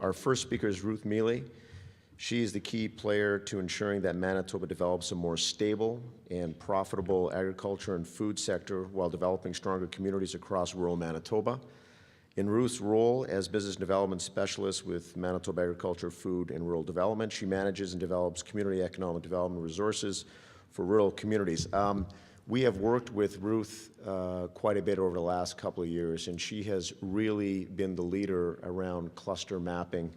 Our first speaker is Ruth Mealey. She is the key player to ensuring that Manitoba develops a more stable and profitable agriculture and food sector while developing stronger communities across rural Manitoba. In Ruth's role as business development specialist with Manitoba Agriculture, Food, and Rural Development, she manages and develops community economic development resources for rural communities. We have worked with Ruth quite a bit over the last couple of years, and she has really been the leader around cluster mapping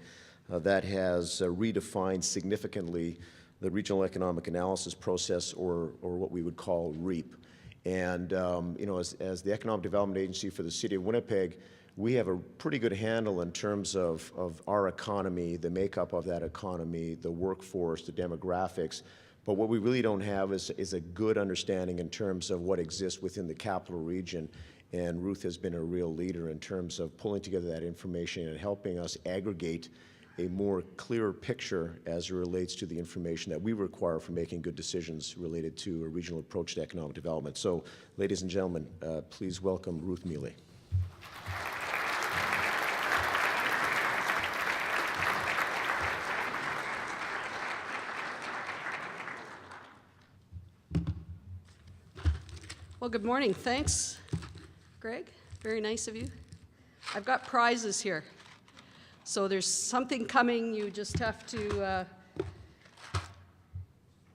that has redefined significantly the regional economic analysis process, or what we would call REAP. And you know, as the Economic Development Agency for the City of Winnipeg, we have a pretty good handle in terms of our economy, the makeup of that economy, the workforce, the demographics. But what we really don't have is a good understanding in terms of what exists within the capital region. And Ruth has been a real leader in terms of pulling together that information and helping us aggregate a more clearer picture as it relates to the information that we require for making good decisions related to a regional approach to economic development. So, ladies and gentlemen, please welcome Ruth Mealey. Well, good morning. Thanks, Greg. Very nice of you. I've got prizes here. So there's something coming. You just have to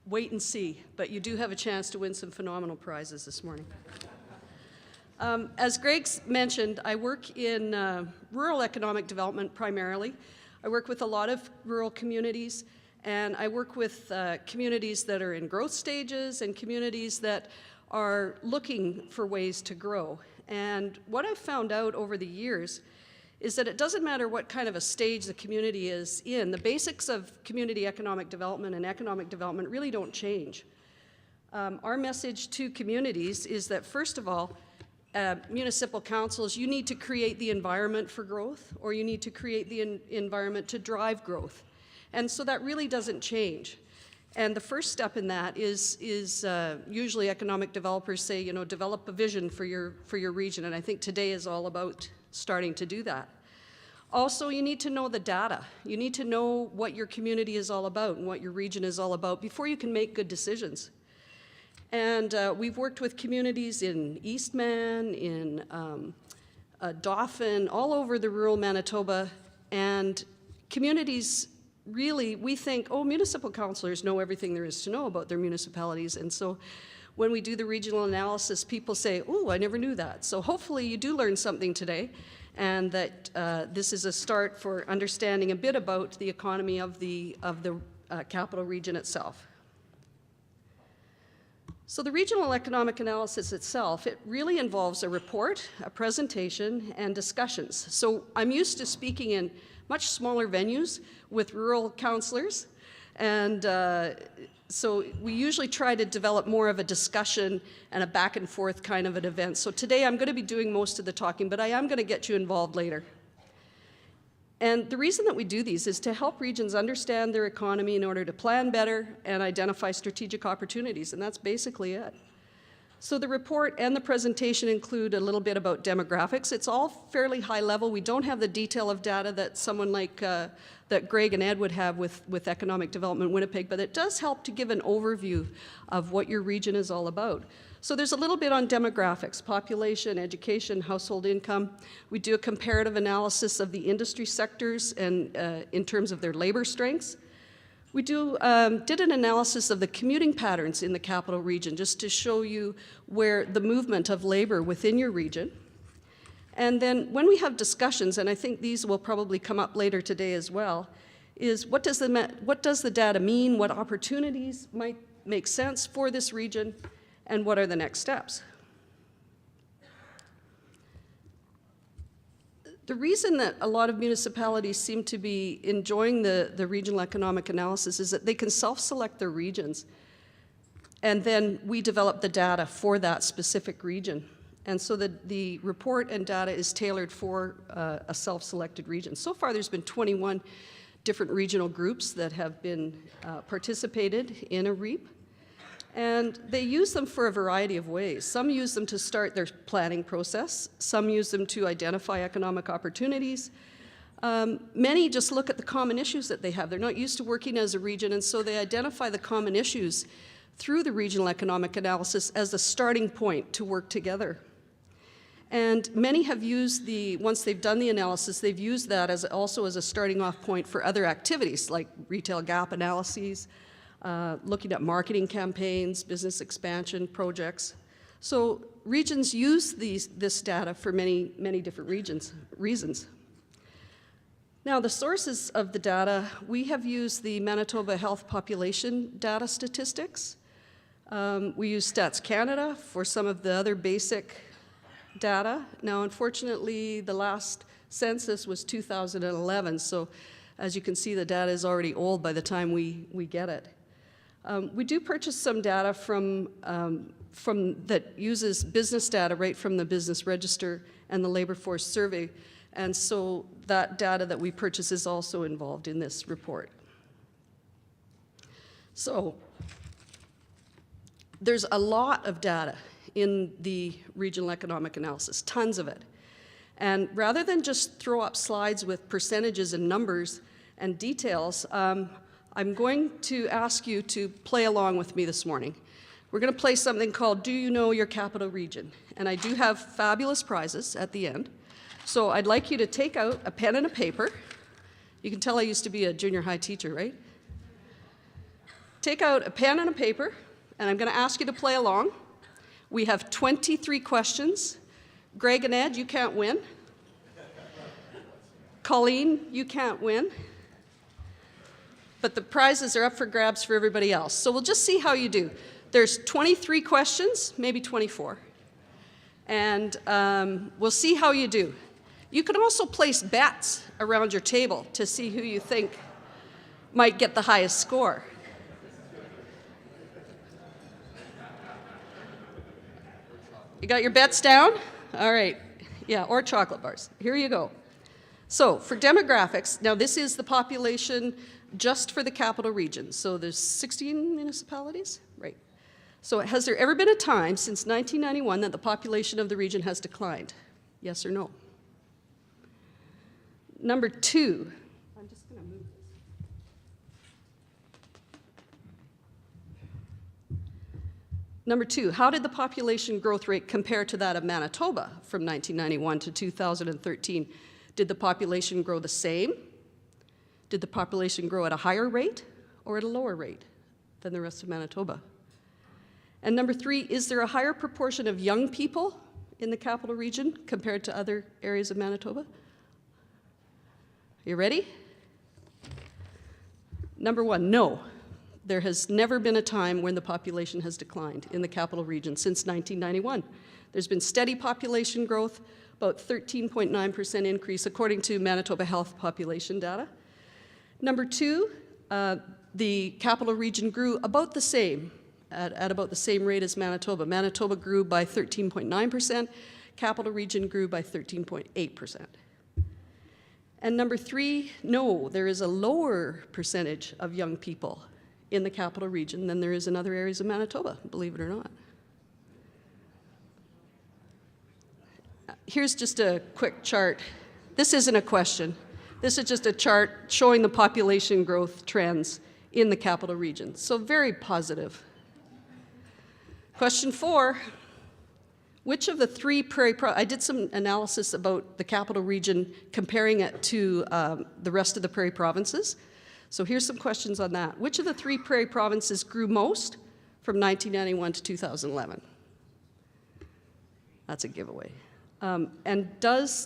wait and see. But you do have a chance to win some phenomenal prizes this morning. As Greg mentioned, I work in rural economic development primarily. I work with a lot of rural communities, and I work with communities that are in growth stages and communities that are looking for ways to grow. And what I've found out over the years is that it doesn't matter what kind of a stage the community is in, the basics of community economic development and economic development really don't change. Our message to communities is that, first of all, municipal councils, you need to create the environment for growth, or you need to create the environment to drive growth. And so that really doesn't change. And the first step in that is usually economic developers say, you know, develop a vision for your region. And I think today is all about starting to do that. Also, you need to know the data. You need to know what your community is all about and what your region is all about before you can make good decisions. And we've worked with communities in Eastman, in Dauphin, all over the rural Manitoba, and communities really, we think, oh, municipal councillors know everything there is to know about their municipalities. And so when we do the regional analysis, people say, oh, I never knew that. So hopefully you do learn something today, and that this is a start for understanding a bit about the economy of the capital region itself. So the regional economic analysis itself, it really involves a report, a presentation, and discussions. So I'm used to speaking in much smaller venues with rural councillors, and so we usually try to develop more of a discussion and a back and forth kind of an event. So today I'm going to be doing most of the talking, but I am going to get you involved later. And the reason that we do these is to help regions understand their economy in order to plan better and identify strategic opportunities, and that's basically it. So the report and the presentation include a little bit about demographics. It's all fairly high level. We don't have the detail of data that someone like that Greg and Ed would have with Economic Development Winnipeg, but it does help to give an overview of what your region is all about. So there's a little bit on demographics, population, education, household income. We do a comparative analysis of the industry sectors and in terms of their labor strengths. We did an analysis of the commuting patterns in the capital region, just to show you where the movement of labor within your region. And then when we have discussions, and I think these will probably come up later today as well, is what does the data mean, what opportunities might make sense for this region, and what are the next steps? The reason that a lot of municipalities seem to be enjoying the regional economic analysis is that they can self-select their regions, and then we develop the data for that specific region. And so the report and data is tailored for a self-selected region. So far there's been 21 different regional groups that have been participated in a REAP. And they use them for a variety of ways. Some use them to start their planning process. Some use them to identify economic opportunities. Many just look at the common issues that they have. They're not used to working as a region, and so they identify the common issues through the regional economic analysis as a starting point to work together. And many have used once they've done the analysis, they've used that also as a starting off point for other activities like retail gap analyses, looking at marketing campaigns, business expansion projects. So regions use this data for many, many different reasons. Now, the sources of the data, we have used the Manitoba Health Population Data Statistics. We use Stats Canada for some of the other basic data. Now, unfortunately, the last census was 2011, so as you can see, the data is already old by the time we get it. We do purchase some data that uses business data right from the Business Register and the Labor Force Survey, and so that data that we purchase is also involved in this report. So there's a lot of data in the regional economic analysis, tons of it. And rather than just throw up slides with percentages and numbers and details, I'm going to ask you to play along with me this morning. We're going to play something called Do You Know Your Capital Region? And I do have fabulous prizes at the end. So I'd like you to take out a pen and a paper. You can tell I used to be a junior high teacher, right? Take out a pen and a paper, and I'm going to ask you to play along. We have 23 questions. Greg and Ed, you can't win. Colleen, you can't win. But the prizes are up for grabs for everybody else. So we'll just see how you do. There's 23 questions, maybe 24. And we'll see how you do. You can also place bets around your table to see who you think might get the highest score. You got your bets down? All right. Yeah, or chocolate bars. Here you go. So for demographics, now this is the population just for the capital region. So there's 16 municipalities, right? So has there ever been a time since 1991 that the population of the region has declined? Yes or no? Number two, I'm just going to move this. Number two, how did the population growth rate compare to that of Manitoba from 1991 to 2013? Did the population grow the same? Did the population grow at a higher rate or at a lower rate than the rest of Manitoba? And number three, is there a higher proportion of young people in the capital region compared to other areas of Manitoba? You ready? Number one, no. There has never been a time when the population has declined in the capital region since 1991. There's been steady population growth, about 13.9% increase according to Manitoba Health Population data. Number two, the capital region grew about the same, at about the same rate as Manitoba. Manitoba grew by 13.9%, capital region grew by 13.8%. And number three, no, there is a lower percentage of young people in the capital region than there is in other areas of Manitoba, believe it or not. Here's just a quick chart. This isn't a question. This is just a chart showing the population growth trends in the capital region. So very positive. Question four, which of the three prairie provinces, I did some analysis about the capital region comparing it to the rest of the prairie provinces. So here's some questions on that. Which of the three prairie provinces grew most from 1991 to 2011? That's a giveaway. And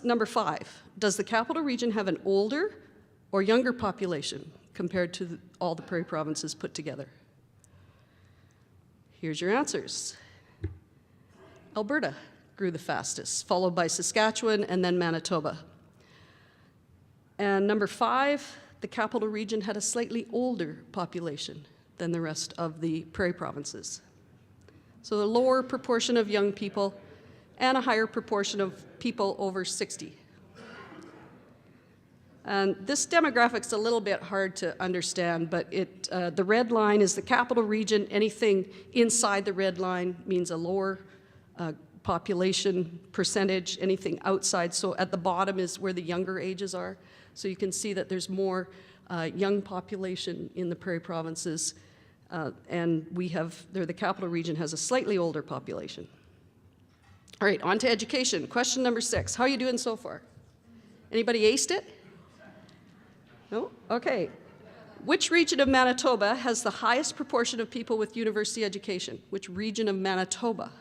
number five, does the capital region have an older or younger population compared to all the prairie provinces put together? Here's your answers. Alberta grew the fastest, followed by Saskatchewan and then Manitoba. And number five, the capital region had a slightly older population than the rest of the prairie provinces. So a lower proportion of young people and a higher proportion of people over 60. And this demographic's a little bit hard to understand, but the red line is the capital region. Anything inside the red line means a lower population percentage, anything outside. So at the bottom is where the younger ages are. So you can see that there's more young population in the prairie provinces, and the capital region has a slightly older population. All right, on to education. Question number 6. How are you doing so far? Anybody aced it? No? Okay. Which region of Manitoba has the highest proportion of people with university education? Which region of Manitoba?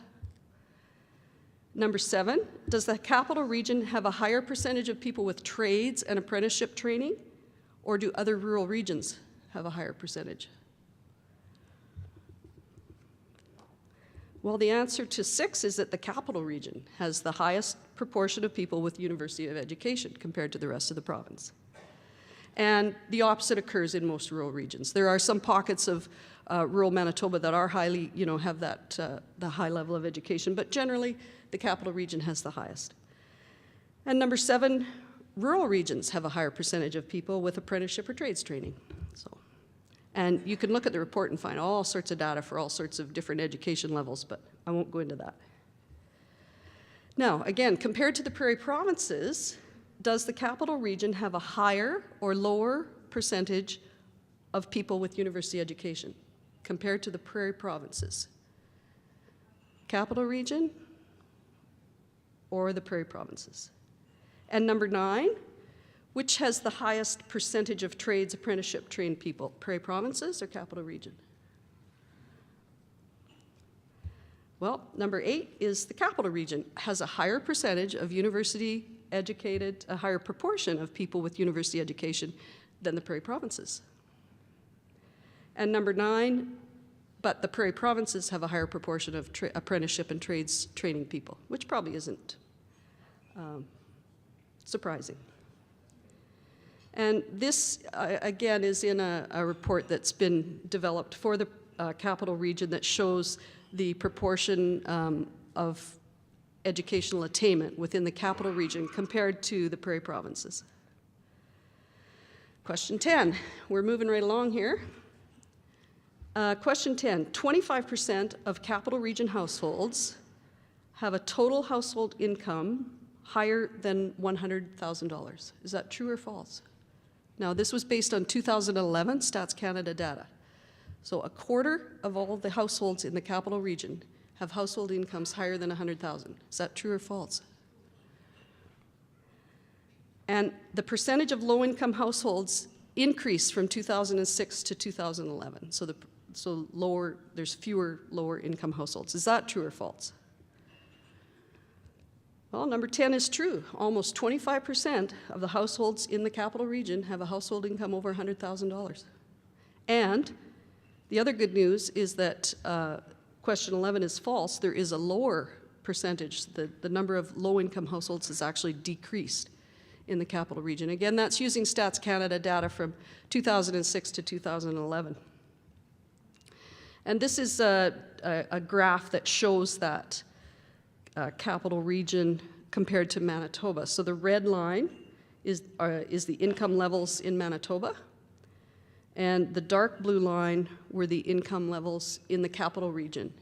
Number 7, does the capital region have a higher percentage of people with trades and apprenticeship training, or do other rural regions have a higher percentage? Well, the answer to 6 is that the capital region has the highest proportion of people with university of education compared to the rest of the province. And the opposite occurs in most rural regions. There are some pockets of rural Manitoba that are highly, have that the high level of education, but generally the capital region has the highest. And number 7, rural regions have a higher percentage of people with apprenticeship or trades training. And you can look at the report and find all sorts of data for all sorts of different education levels, but I won't go into that. Now, again, compared to the prairie provinces, does the capital region have a higher or lower percentage of people with university education compared to the prairie provinces? Capital region or the prairie provinces? And number 9, which has the highest percentage of trades apprenticeship trained people, prairie provinces or capital region? Well, number 8 is the capital region has a higher percentage of university educated, a higher proportion of people with university education than the prairie provinces. And number 9, but the prairie provinces have a higher proportion of apprenticeship and trades training people, which probably isn't surprising. And this, again, is in a report that's been developed for the capital region that shows the proportion of educational attainment within the capital region compared to the prairie provinces. Question 10. We're moving right along here. Question 10. 25% of capital region households have a total household income higher than $100,000. Is that true or false? Now, this was based on 2011 Stats Canada data. So a quarter of all the households in the capital region have household incomes higher than $100,000. Is that true or false? And the percentage of low-income households increased from 2006 to 2011. So there's fewer lower-income households. Is that true or false? Well, number 10 is true. Almost 25% of the households in the capital region have a household income over $100,000. And the other good news is that question 11 is false. There is a lower percentage. The number of low-income households has actually decreased in the capital region. Again, that's using Stats Canada data from 2006 to 2011. And this is a graph that shows that capital region compared to Manitoba. So the red line is the income levels in Manitoba, and the dark blue line were the income levels in the capital region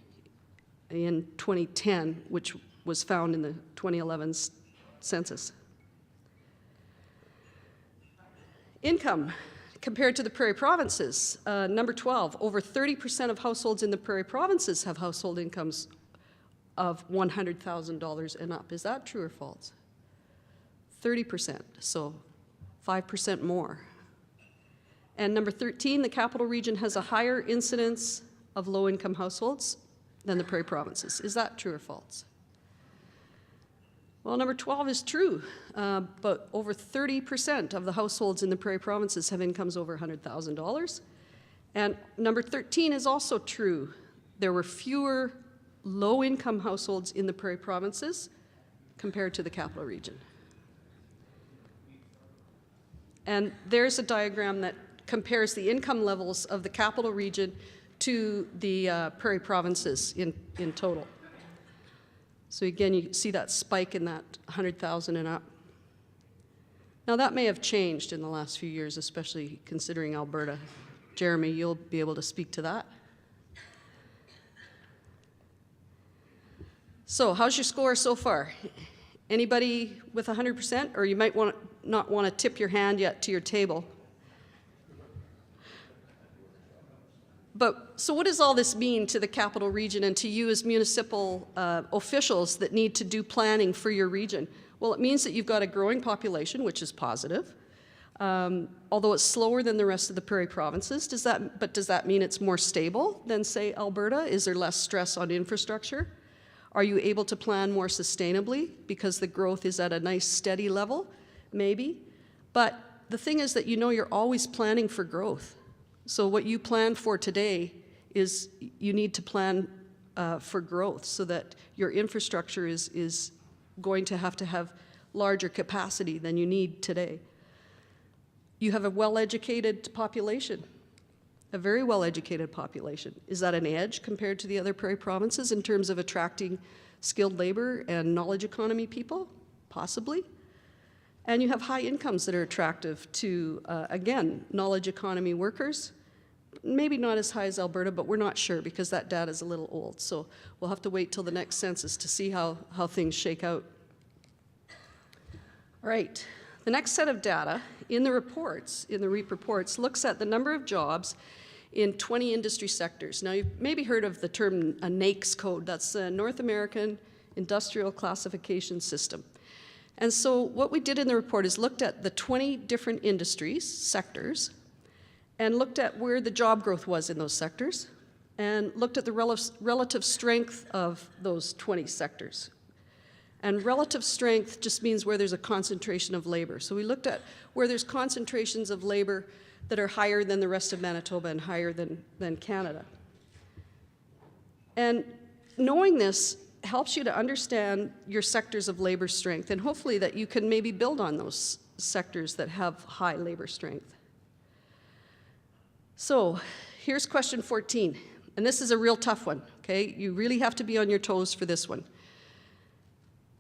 in 2010, which was found in the 2011 census. Income compared to the prairie provinces. Number 12, over 30% of households in the prairie provinces have household incomes of $100,000 and up. Is that true or false? 30%, so 5% more. And number 13, the capital region has a higher incidence of low-income households than the prairie provinces. Is that true or false? Well, number 12 is true, but over 30% of the households in the prairie provinces have incomes over $100,000. And number 13 is also true. There were fewer low-income households in the prairie provinces compared to the capital region. And there's a diagram that compares the income levels of the capital region to the prairie provinces in total. So again, you see that spike in that 100,000 and up. Now that may have changed in the last few years, especially considering Alberta. Jeremy, you'll be able to speak to that. So how's your score so far? Anybody with 100%? Or you might not want to tip your hand yet to your table. But so what does all this mean to the capital region and to you as municipal officials that need to do planning for your region? Well, it means that you've got a growing population, which is positive, although it's slower than the rest of the prairie provinces. Does that mean it's more stable than, say, Alberta? Is there less stress on infrastructure? Are you able to plan more sustainably because the growth is at a nice steady level? Maybe. But the thing is that you know you're always planning for growth. So what you plan for today is you need to plan for growth so that your infrastructure is going to have larger capacity than you need today. You have a well-educated population, a very well-educated population. Is that an edge compared to the other prairie provinces in terms of attracting skilled labor and knowledge economy people? Possibly. And you have high incomes that are attractive to, again, knowledge economy workers. Maybe not as high as Alberta, but we're not sure because that data is a little old. So we'll have to wait till the next census to see how things shake out. All right, the next set of data in the reports, in the REAP reports, looks at the number of jobs in 20 industry sectors. Now, you've maybe heard of the term a NAICS code. That's the North American Industrial Classification System. And so what we did in the report is looked at the 20 different industries, sectors, and looked at where the job growth was in those sectors, and looked at the relative strength of those 20 sectors. And relative strength just means where there's a concentration of labor. So we looked at where there's concentrations of labor that are higher than the rest of Manitoba and higher than Canada. And knowing this helps you to understand your sectors of labor strength, and hopefully that you can maybe build on those sectors that have high labor strength. So here's question 14, and this is a real tough one, okay? You really have to be on your toes for this one.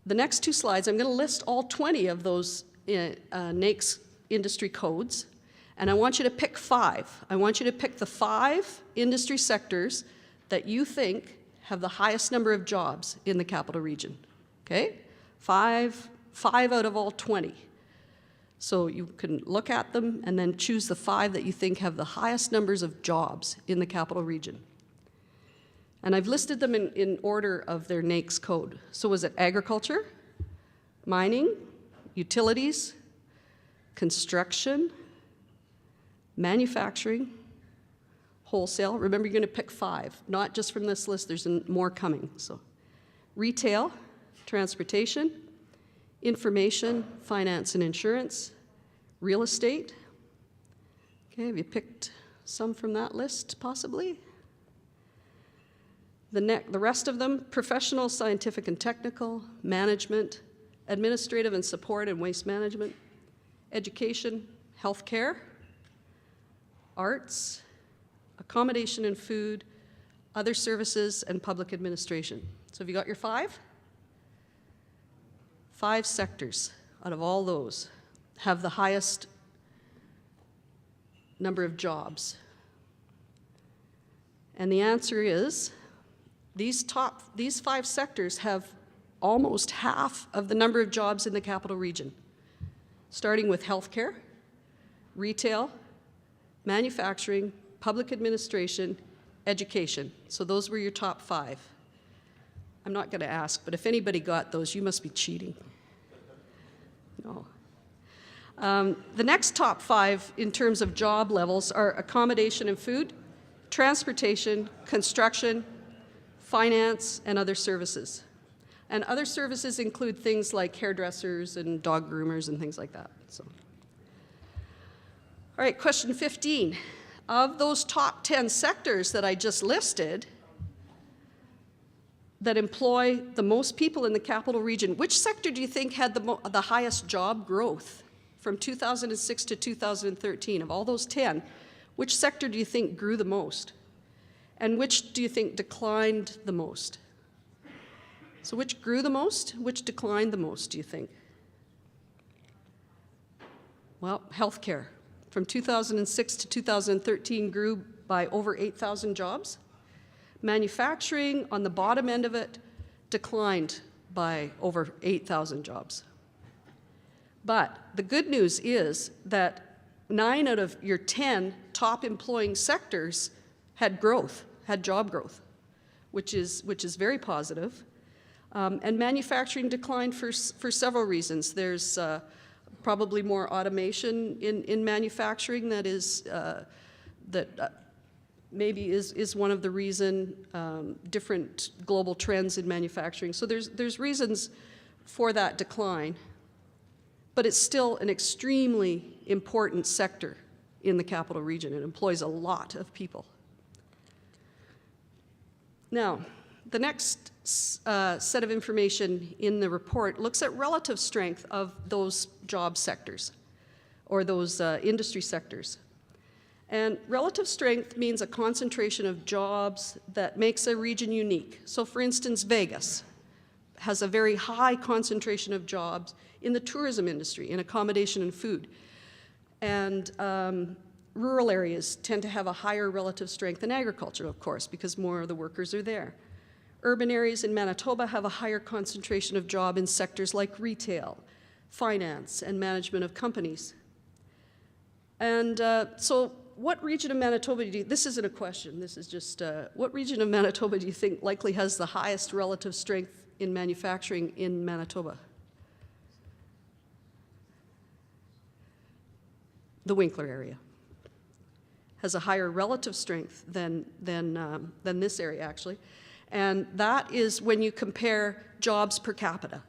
The next two slides, I'm going to list all 20 of those NAICS industry codes, and I want you to pick 5. I want you to pick the 5 industry sectors that you think have the highest number of jobs in the capital region, okay? 5 out of all 20. So you can look at them and then choose the 5 that you think have the highest numbers of jobs in the capital region. And I've listed them in order of their NAICS code. So was it agriculture, mining, utilities, construction, manufacturing, wholesale? Remember, you're going to pick 5, not just from this list, there's more coming. So retail, transportation, information, finance and insurance, real estate. Okay, have you picked some from that list, possibly? The rest of them, professional, scientific and technical, management, administrative and support and waste management, education, healthcare, arts, accommodation and food, other services, and public administration. So have you got your 5? 5 sectors out of all those have the highest number of jobs. And the answer is these 5 sectors have almost half of the number of jobs in the capital region, starting with healthcare, retail, manufacturing, public administration, education. So those were your top 5. I'm not going to ask, but if anybody got those, you must be cheating. No. The next top 5 in terms of job levels are accommodation and food, transportation, construction, finance, and other services. And other services include things like hairdressers and dog groomers and things like that. So. All right, question 15. Of those top 10 sectors that I just listed that employ the most people in the capital region, which sector do you think had the highest job growth from 2006 to 2013? Of all those 10, which sector do you think grew the most? And which do you think declined the most? So which grew the most? Which declined the most, do you think? Well, healthcare. From 2006 to 2013 grew by over 8,000 jobs. Manufacturing, on the bottom end of it, declined by over 8,000 jobs. But the good news is that 9 out of your 10 top employing sectors had growth, had job growth, which is very positive. And manufacturing declined for several reasons. There's probably more automation in manufacturing that is maybe is one of the reason, different global trends in manufacturing. So there's reasons for that decline, but it's still an extremely important sector in the capital region. It employs a lot of people. Now, the next set of information in the report looks at relative strength of those job sectors or those industry sectors. And relative strength means a concentration of jobs that makes a region unique. So for instance, Vegas has a very high concentration of jobs in the tourism industry, in accommodation and food. And rural areas tend to have a higher relative strength than agriculture, of course, because more of the workers are there. Urban areas in Manitoba have a higher concentration of job in sectors like retail, finance, and management of companies. And so what region of Manitoba do you, this isn't a question, this is just, what region of Manitoba do you think likely has the highest relative strength in manufacturing in Manitoba? The Winkler area has a higher relative strength than this area, actually. And that is when you compare jobs per capita.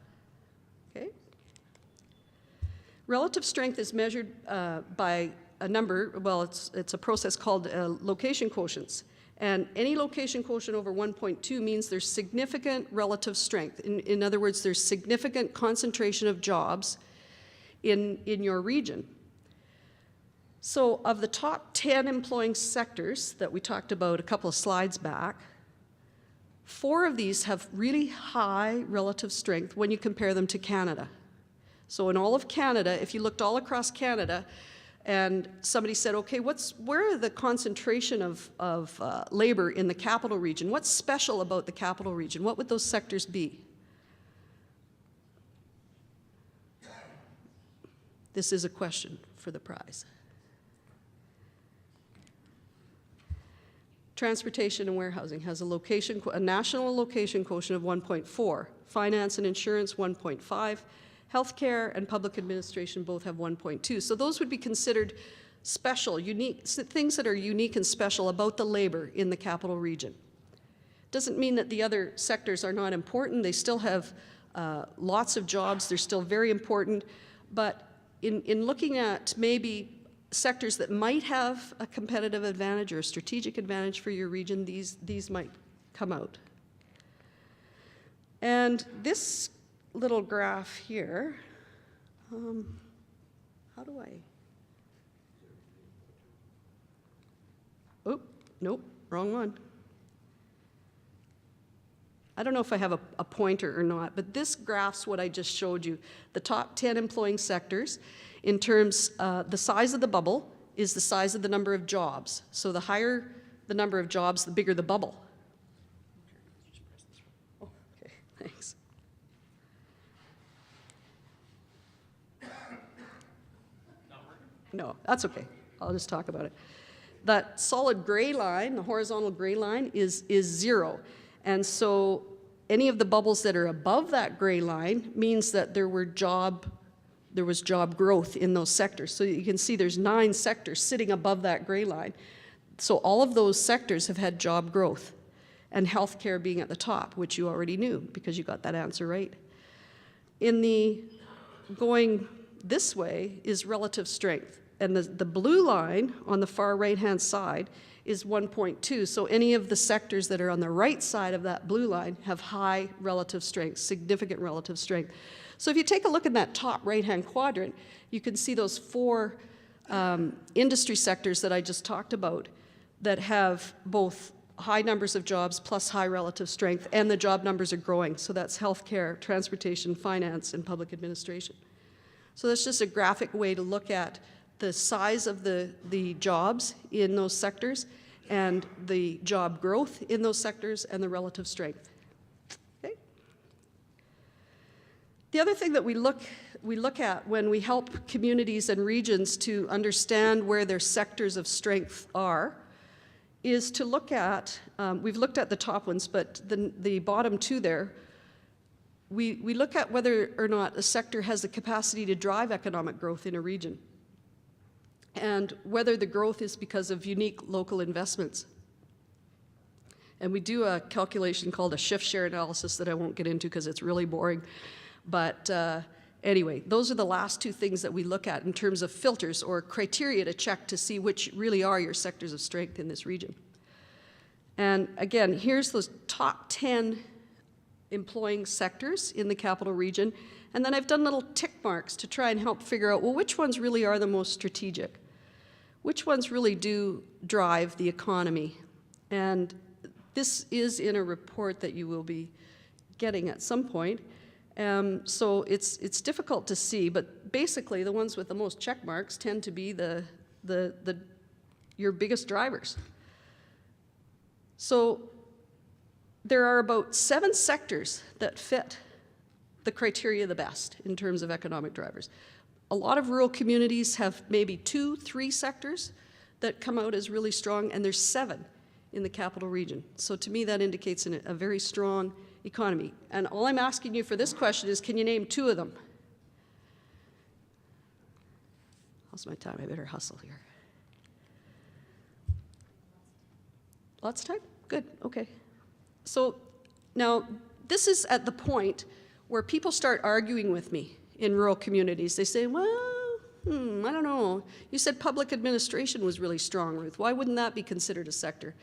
Okay? Relative strength is measured by a number, well, it's a process called location quotients. And any location quotient over 1.2 means there's significant relative strength. In other words, there's significant concentration of jobs in your region. So of the top 10 employing sectors that we talked about a couple of slides back, 4 of these have really high relative strength when you compare them to Canada. So in all of Canada, if you looked all across Canada and somebody said, okay, where are the concentration of labor in the capital region? What's special about the capital region? What would those sectors be? This is a question for the prize. Transportation and warehousing has a national location quotient of 1.4. Finance and insurance, 1.5. Healthcare and public administration both have 1.2. So those would be considered special, unique, things that are unique and special about the labor in the capital region. Doesn't mean that the other sectors are not important. They still have lots of jobs. They're still very important. But in looking at maybe sectors that might have a competitive advantage or a strategic advantage for your region, these might come out. And this little graph here, how do I? Oh, nope, wrong one. I don't know if I have a pointer or not, but this graph's what I just showed you. The top 10 employing sectors, in terms, the size of the bubble is the size of the number of jobs. So the higher the number of jobs, the bigger the bubble. Oh, okay, thanks. No, that's okay. I'll just talk about it. That solid gray line, the horizontal gray line, is 0. And so any of the bubbles that are above that gray line means that there was job growth in those sectors. So you can see there's 9 sectors sitting above that gray line. So all of those sectors have had job growth, and healthcare being at the top, which you already knew because you got that answer right. In the going this way is relative strength. And the blue line on the far right-hand side is 1.2. So any of the sectors that are on the right side of that blue line have high relative strength, significant relative strength. So if you take a look at that top right-hand quadrant, you can see those 4 industry sectors that I just talked about that have both high numbers of jobs plus high relative strength, and the job numbers are growing. So that's healthcare, transportation, finance, and public administration. So that's just a graphic way to look at the size of the jobs in those sectors and the job growth in those sectors and the relative strength. Okay? The other thing that we look at when we help communities and regions to understand where their sectors of strength are is to look at, we've looked at the top ones, but the bottom two there, we look at whether or not a sector has the capacity to drive economic growth in a region, and whether the growth is because of unique local investments. And we do a calculation called a shift share analysis that I won't get into because it's really boring. But anyway, those are the last two things that we look at in terms of filters or criteria to check to see which really are your sectors of strength in this region. And again, here's those top 10 employing sectors in the capital region. And then I've done little tick marks to try and help figure out, well, which ones really are the most strategic? Which ones really do drive the economy? And this is in a report that you will be getting at some point. So it's difficult to see, but basically the ones with the most check marks tend to be your biggest drivers. So there are about 7 sectors that fit the criteria the best in terms of economic drivers. A lot of rural communities have maybe 2, 3 sectors that come out as really strong, and there's 7 in the capital region. So to me, that indicates a very strong economy. And all I'm asking you for this question is, can you name 2 of them? How's my time? I better hustle here. Lots of time? Good, okay. So now, this is at the point where people start arguing with me in rural communities. They say, well, I don't know. You said public administration was really strong, Ruth. Why wouldn't that be considered a sector?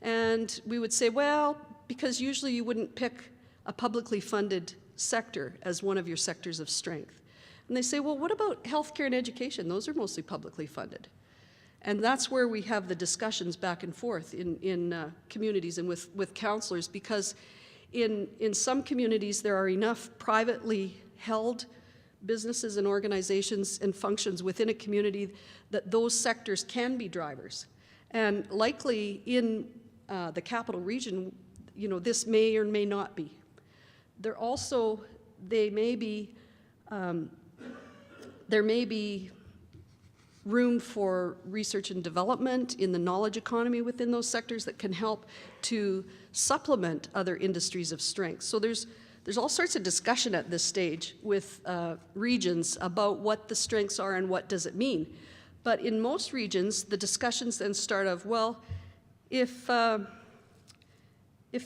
And we would say, well, because usually you wouldn't pick a publicly funded sector as one of your sectors of strength. And they say, well, what about healthcare and education? Those are mostly publicly funded. And that's where we have the discussions back and forth in communities and with counselors, because in some communities there are enough privately held businesses and organizations and functions within a community that those sectors can be drivers. And likely in the capital region, this may or may not be. There may be room for research and development in the knowledge economy within those sectors that can help to supplement other industries of strength. So there's all sorts of discussion at this stage with regions about what the strengths are and what does it mean. But in most regions, the discussions then start of, well, if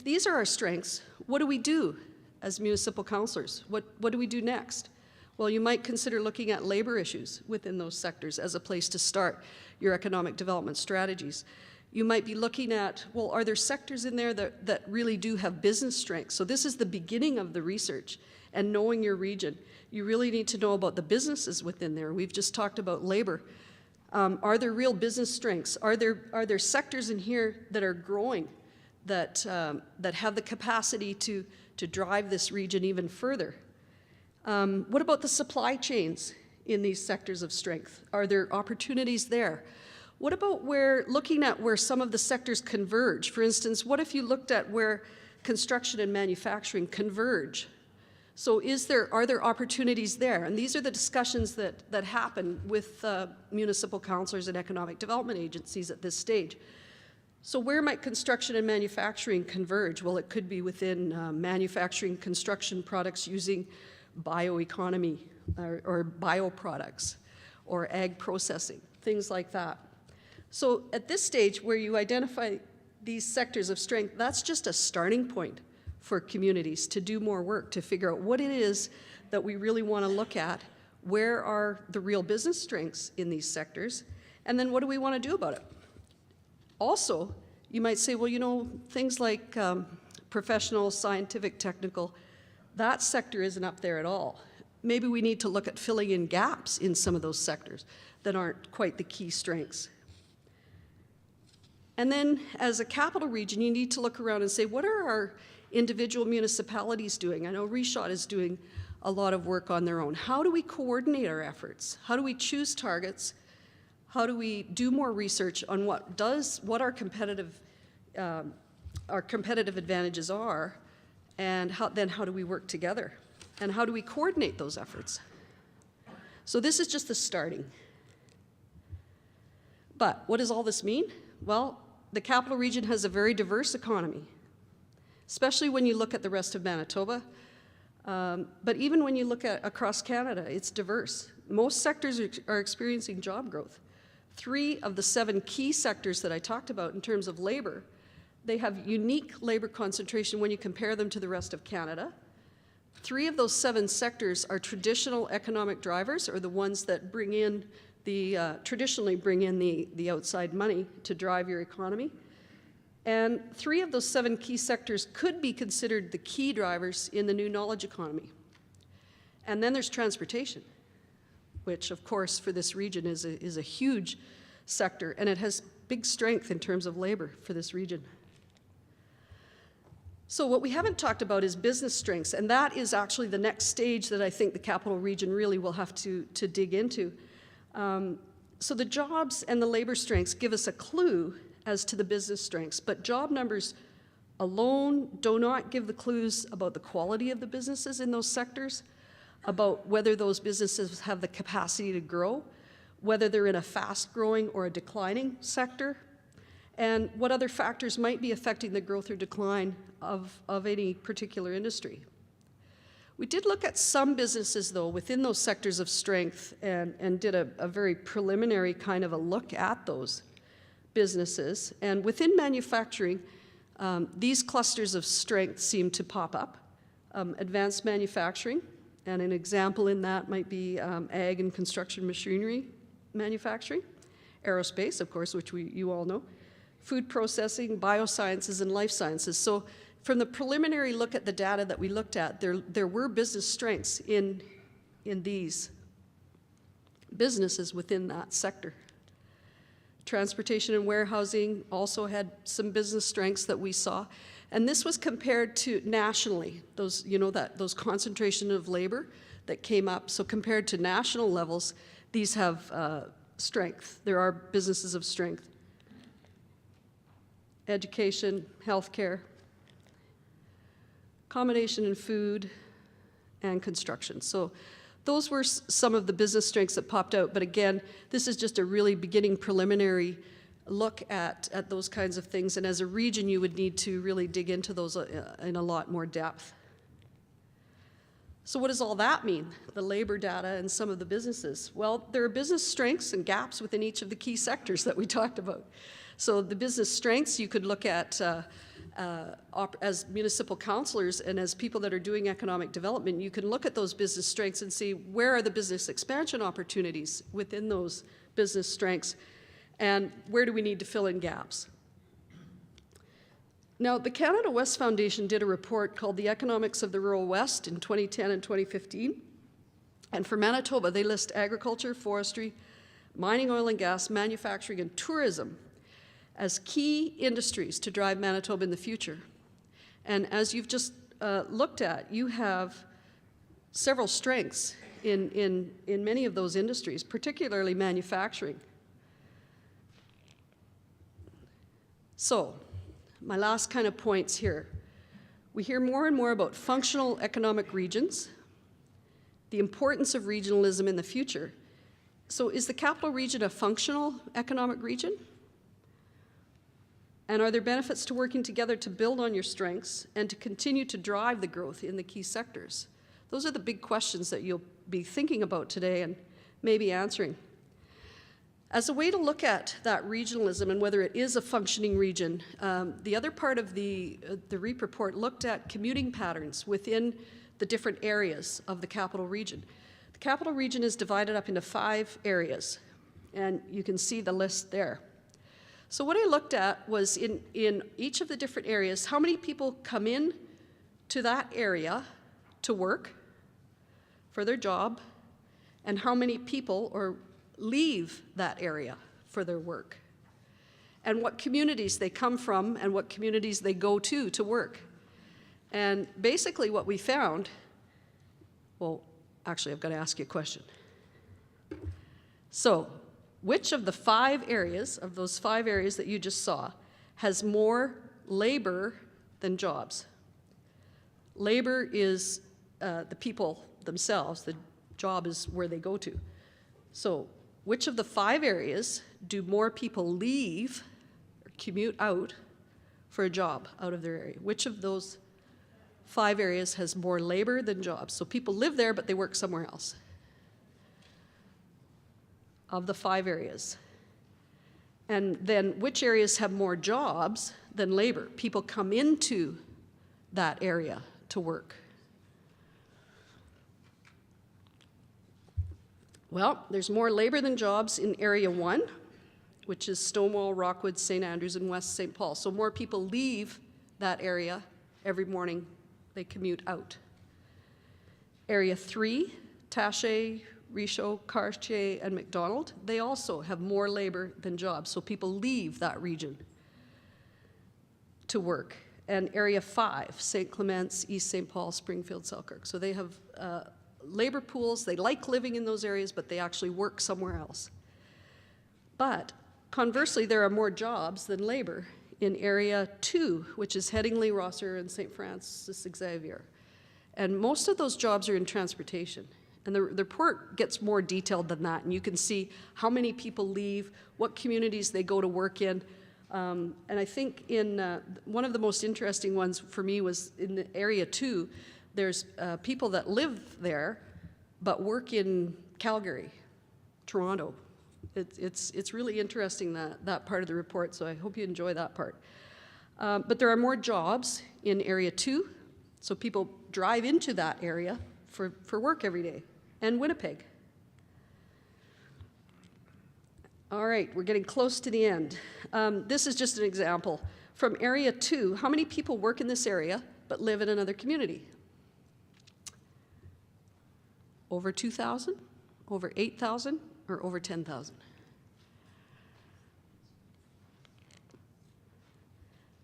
these are our strengths, what do we do as municipal councillors? What do we do next? Well, you might consider looking at labor issues within those sectors as a place to start your economic development strategies. You might be looking at, well, are there sectors in there that really do have business strength? So this is the beginning of the research and knowing your region. You really need to know about the businesses within there. We've just talked about labor. Are there real business strengths? Are there sectors in here that are growing that have the capacity to drive this region even further? What about the supply chains in these sectors of strength? Are there opportunities there? What about looking at where some of the sectors converge? For instance, what if you looked at where construction and manufacturing converge? So are there opportunities there? And these are the discussions that happen with municipal councillors and economic development agencies at this stage. So where might construction and manufacturing converge? Well, it could be within manufacturing construction products using bioeconomy or bioproducts or ag processing, things like that. So at this stage where you identify these sectors of strength, that's just a starting point for communities to do more work, to figure out what it is that we really want to look at, where are the real business strengths in these sectors, and then what do we want to do about it? Also, you might say, well, things like professional, scientific, technical, that sector isn't up there at all. Maybe we need to look at filling in gaps in some of those sectors that aren't quite the key strengths. And then as a capital region, you need to look around and say, what are our individual municipalities doing? I know Reshot is doing a lot of work on their own. How do we coordinate our efforts? How do we choose targets? How do we do more research on what our competitive advantages are, and how do we work together? And how do we coordinate those efforts? So this is just the starting. But what does all this mean? Well, the capital region has a very diverse economy, especially when you look at the rest of Manitoba. But even when you look at across Canada, it's diverse. Most sectors are experiencing job growth. 3 of the 7 key sectors that I talked about in terms of labor, they have unique labor concentration when you compare them to the rest of Canada. 3 of those 7 sectors are traditional economic drivers, or the ones that bring in traditionally bring in the outside money to drive your economy. And 3 of those 7 key sectors could be considered the key drivers in the new knowledge economy. And then there's transportation, which of course for this region is a huge sector, and it has big strength in terms of labor for this region. So what we haven't talked about is business strengths, and that is actually the next stage that I think the capital region really will have to dig into. So the jobs and the labor strengths give us a clue as to the business strengths, but job numbers alone do not give the clues about the quality of the businesses in those sectors, about whether those businesses have the capacity to grow, whether they're in a fast-growing or a declining sector, and what other factors might be affecting the growth or decline of any particular industry. We did look at some businesses, though, within those sectors of strength and did a very preliminary kind of a look at those businesses. And within manufacturing, these clusters of strength seem to pop up. Advanced manufacturing, and an example in that might be ag and construction machinery manufacturing, aerospace, of course, which you all know, food processing, biosciences, and life sciences. So from the preliminary look at the data that we looked at, there were business strengths in these businesses within that sector. Transportation and warehousing also had some business strengths that we saw. And this was compared to nationally, those concentration of labor that came up. So compared to national levels, these have strength. There are businesses of strength. Education, healthcare, accommodation and food, and construction. So those were some of the business strengths that popped out. But again, this is just a really beginning preliminary look at those kinds of things. And as a region, you would need to really dig into those in a lot more depth. So what does all that mean, the labor data and some of the businesses? Well, there are business strengths and gaps within each of the key sectors that we talked about. So the business strengths you could look at as municipal councillors and as people that are doing economic development, you can look at those business strengths and see where are the business expansion opportunities within those business strengths, and where do we need to fill in gaps. Now, the Canada West Foundation did a report called The Economics of the Rural West in 2010 and 2015. And for Manitoba, they list agriculture, forestry, mining, oil and gas, manufacturing, and tourism as key industries to drive Manitoba in the future. And as you've just looked at, you have several strengths in many of those industries, particularly manufacturing. So, my last kind of points here. We hear more and more about functional economic regions, the importance of regionalism in the future. So is the capital region a functional economic region? And are there benefits to working together to build on your strengths and to continue to drive the growth in the key sectors? Those are the big questions that you'll be thinking about today and maybe answering. As a way to look at that regionalism and whether it is a functioning region, the other part of the REAP report looked at commuting patterns within the different areas of the capital region. The capital region is divided up into 5 areas, and you can see the list there. So what I looked at was in each of the different areas, how many people come in to that area to work for their job, and how many people leave that area for their work, and what communities they come from and what communities they go to work. And basically what we found, well, actually I've got to ask you a question. So, which of the 5 areas, of those 5 areas that you just saw, has more labor than jobs? Labor is the people themselves. The job is where they go to. So which of the 5 areas do more people leave or commute out for a job out of their area? Which of those 5 areas has more labor than jobs? So people live there, but they work somewhere else. Of the 5 areas. And then which areas have more jobs than labor? People come into that area to work. Well, there's more labor than jobs in Area 1, which is Stonewall, Rockwood, St. Andrews, and West St. Paul. So more people leave that area every morning. They commute out. Area 3, Taché, Richaud, Cartier, and McDonald, they also have more labor than jobs. So people leave that region to work. And Area 5, St. Clements, East St. Paul, Springfield, Selkirk. So they have labor pools. They like living in those areas, but they actually work somewhere else. But conversely, there are more jobs than labor in Area 2, which is Headingley, Rosser, and St. Francis Xavier. And most of those jobs are in transportation. And the report gets more detailed than that, and you can see how many people leave, what communities they go to work in. And I think in one of the most interesting ones for me was in the Area 2, there's people that live there but work in Calgary, Toronto. It's really interesting, that part of the report, so I hope you enjoy that part. But there are more jobs in Area 2, so people drive into that area for work every day, and Winnipeg. All right, we're getting close to the end. This is just an example. From Area 2, how many people work in this area but live in another community? Over 2,000, over 8,000, or over 10,000?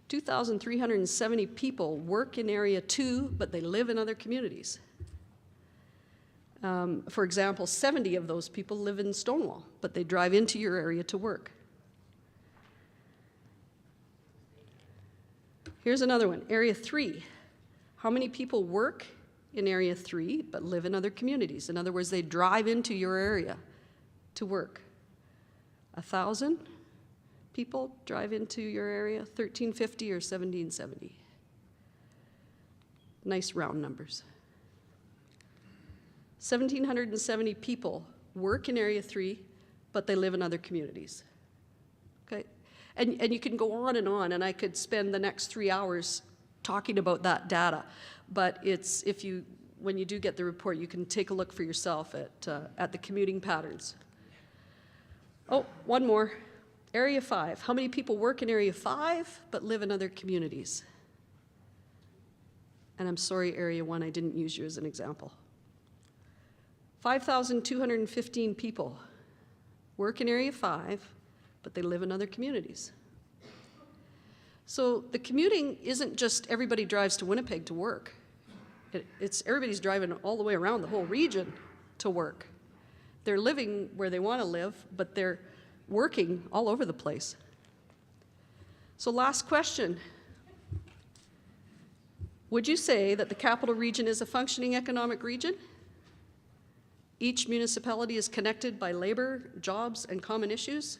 2,370 people work in Area 2, but they live in other communities. For example, 70 of those people live in Stonewall, but they drive into your area to work. Here's another one, Area 3. How many people work in Area 3 but live in other communities? In other words, they drive into your area to work. 1,000 people drive into your area, 1,350 or 1,770. Nice round numbers. 1,770 people work in Area 3, but they live in other communities. Okay? And you can go on, and I could spend the next 3 hours talking about that data. But it's, when you do get the report, you can take a look for yourself at the commuting patterns. Oh, one more. Area 5. How many people work in Area 5 but live in other communities? And I'm sorry, Area 1, I didn't use you as an example. 5,215 people work in Area 5, but they live in other communities. So the commuting isn't just everybody drives to Winnipeg to work. It's everybody's driving all the way around the whole region to work. They're living where they want to live, but they're working all over the place. So last question. Would you say that the Capital Region is a functioning economic region? Each municipality is connected by labor, jobs, and common issues?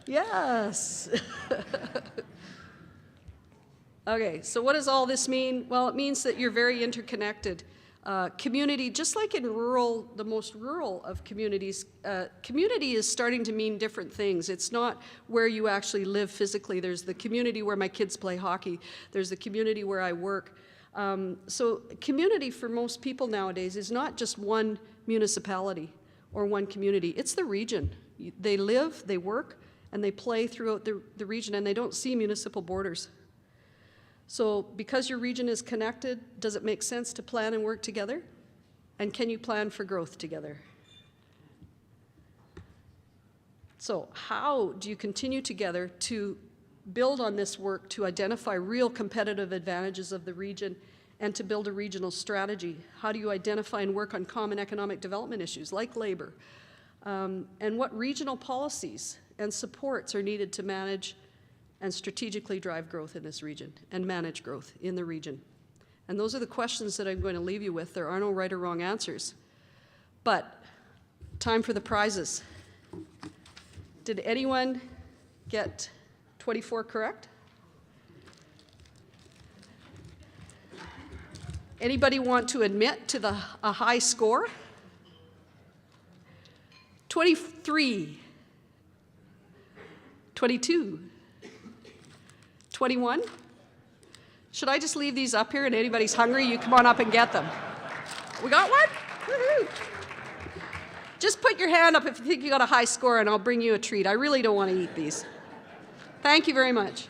Yes. Okay, so what does all this mean? Well, it means that you're very interconnected. Community, just like in rural, the most rural of communities, community is starting to mean different things. It's not where you actually live physically. There's the community where my kids play hockey. There's the community where I work. So community for most people nowadays is not just one municipality or one community. It's the region. They live, they work, and they play throughout the region, and they don't see municipal borders. So because your region is connected, does it make sense to plan and work together? And can you plan for growth together? So how do you continue together to build on this work to identify real competitive advantages of the region and to build a regional strategy? How do you identify and work on common economic development issues like labor? And what regional policies and supports are needed to manage and strategically drive growth in this region and manage growth in the region? And those are the questions that I'm going to leave you with. There are no right or wrong answers. But time for the prizes. Did anyone get 24 correct? Anybody want to admit to a high score? 23, 22, 21? Should I just leave these up here and anybody's hungry, you come on up and get them? We got one? Woohoo! Just put your hand up if you think you got a high score and I'll bring you a treat. I really don't want to eat these. Thank you very much.